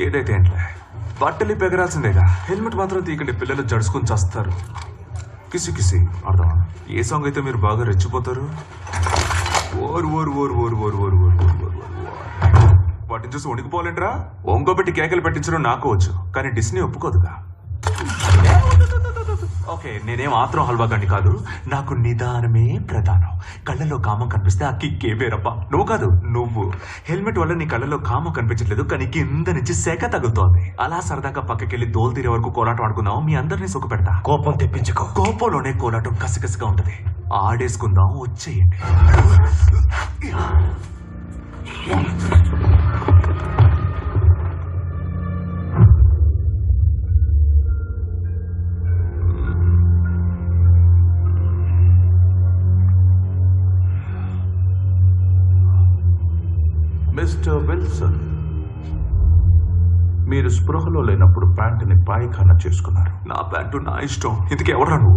ఏదైతే ఏంట్లే, బట్టలు పెగరాల్సిందేగా. హెల్మెట్ మాత్రం తీయకండి, పిల్లలు జడుచుకుని చేస్తారు. కిసి కిసి అర్థమా? ఏ సాంగ్ అయితే మీరు బాగా రెచ్చిపోతారు? ఓరు ఓరు ఓరు ఓరు ఓరు ఓరు ఓరు ఓరు ఓరు వాటిని చూసి వణికిపోలేంట్రా. ఒంగోబెట్టి కేకలు పెట్టించడం నాకు వచ్చు, కానీ డిస్నీ ఒప్పుకోదుగా. ఓకే, నేనేం ఆత్రం హల్వాగాండి కాదు, నాకు నిదానమే ప్రధానం. కళ్ళలో కామం కనిపిస్తే ఆ కిక్కే వేరప్ప. నువ్వు కాదు, నువ్వు. హెల్మెట్ వల్ల నీ కళ్ళలో కామం కనిపించట్లేదు, కానీ కింద నుంచి సెక తగులుతోంది. అలా సరదాగా పక్కకెళ్ళి దోలు తీరే వరకు కోలాటం ఆడుకుందాం, మీ అందరినీ సుఖ పెడతా. కోపం తెప్పించుకో. కోపంలోనే కోలాటం కసికసిగా ఉంటది. ఆడేసుకుందాం, వచ్చేయండి. మిస్టర్ విల్సన్, మీరు స్పృహలో లేనప్పుడు ప్యాంటుని పాయిఖానా చేసుకున్నారు. నా ప్యాంటు నా ఇష్టం. ఇందుకు ఎవరా నువ్వు?